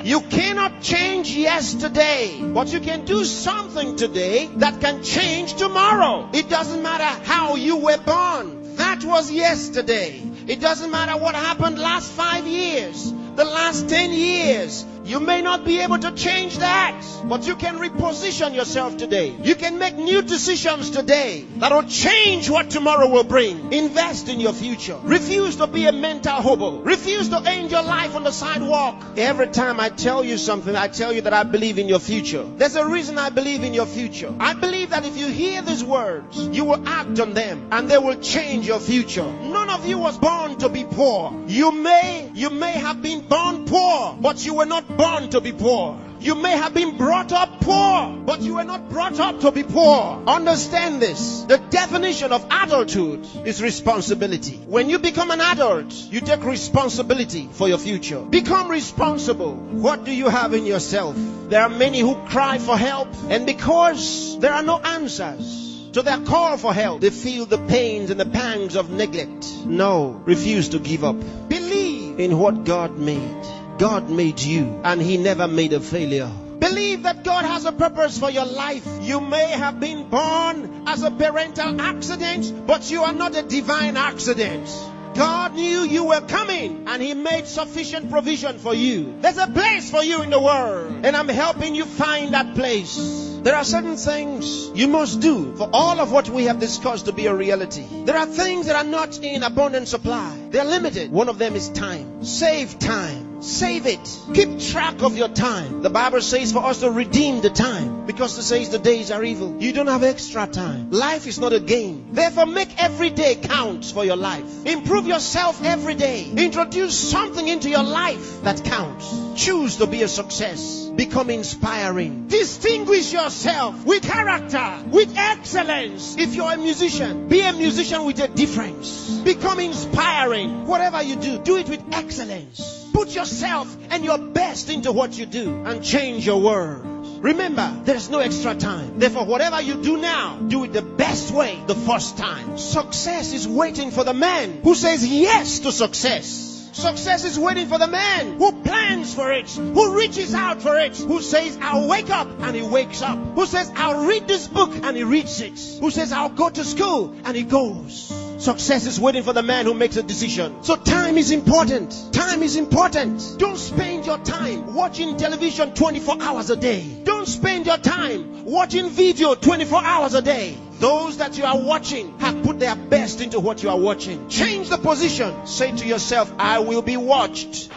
You cannot change yesterday, but you can do something today that can change tomorrow. It doesn't matter how you were born. That was yesterday. It doesn't matter what happened last 5 years, the last 10 years. You may not be able to change that, but you can reposition yourself today. You can make new decisions today that will change what tomorrow will bring. Invest in your future. Refuse to be a mental hobo. Refuse to end your life on the sidewalk. Every time I tell you something, I tell you that I believe in your future. There's a reason I believe in your future. I believe that if you hear these words, you will act on them and they will change your future. None of you was born to be poor. You may have been born poor, but you were not born to be poor. You may have been brought up poor, but you were not brought up to be poor. Understand this. The definition of adulthood is responsibility. When you become an adult, you take responsibility for your future. Become responsible. What do you have in yourself? There are many who cry for help, and because there are no answers to their call for help, they feel the pains and the pangs of neglect. No, refuse to give up. Believe in what God made. God made you, and He never made a failure. Believe that God has a purpose for your life. You may have been born as a parental accident, but you are not a divine accident. God knew you were coming, and He made sufficient provision for you. There's a place for you in the world, and I'm helping you find that place. There are certain things you must do for all of what we have discussed to be a reality. There are things that are not in abundant supply. They're limited. One of them is time. Save time. Save it. Keep track of your time. The Bible says for us to redeem the time, because it says the days are evil. You don't have extra time. Life is not a game. Therefore, make every day count for your life. Improve yourself every day. Introduce something into your life that counts. Choose to be a success. Become inspiring. Distinguish yourself with character, with excellence. If you're a musician, be a musician with a difference. Become inspiring. Whatever you do, do it with excellence. Put yourself and your best into what you do and change your world. Remember, there's no extra time. Therefore, whatever you do now, do it the best way the first time. Success is waiting for the man who says yes to success. Success is waiting for the man who plans for it, who reaches out for it, who says, I'll wake up, and he wakes up. Who says, I'll read this book, and he reads it. Who says, I'll go to school, and he goes. Success is waiting for the man who makes a decision. So time is important. Time is important. Don't spend your time watching television 24 hours a day. Don't spend your time watching video 24 hours a day. Those that you are watching have put their best into what you are watching. Change the position. Say to yourself, I will be watched.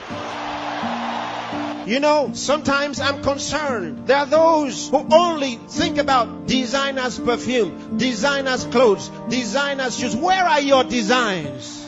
You know, sometimes I'm concerned. There are those who only think about designers' perfume, designers' clothes, designers' shoes. Where are your designs?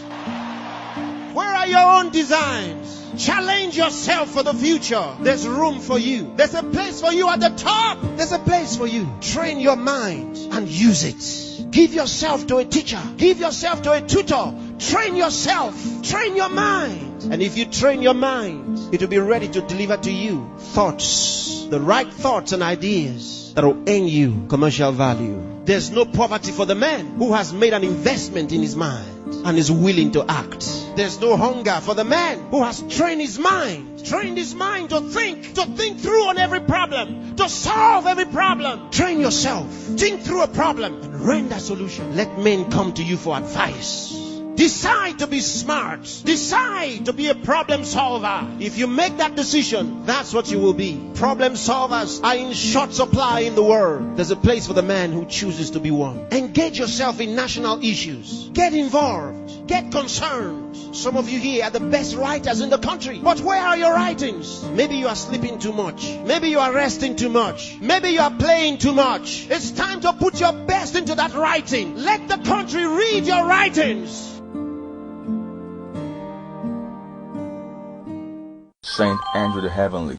Where are your own designs? Challenge yourself for the future. There's room for you. There's a place for you at the top. There's a place for you. Train your mind and use it. Give yourself to a teacher. Give yourself to a tutor. Train yourself. Train your mind. And if you train your mind, it will be ready to deliver to you thoughts, the right thoughts and ideas that will earn you commercial value. There's no poverty for the man who has made an investment in his mind and is willing to act. There's no hunger for the man who has trained his mind to think through on every problem, to solve every problem. Train yourself. Think through a problem and render a solution. Let men come to you for advice. Decide to be smart. Decide to be a problem solver. If you make that decision, that's what you will be. Problem solvers are in short supply in the world. There's a place for the man who chooses to be one. Engage yourself in national issues. Get involved. Get concerned. Some of you here are the best writers in the country. But where are your writings? Maybe you are sleeping too much. Maybe you are resting too much. Maybe you are playing too much. It's time to put your best into that writing. Let the country read your writings. Saint Andrew the Heavenly.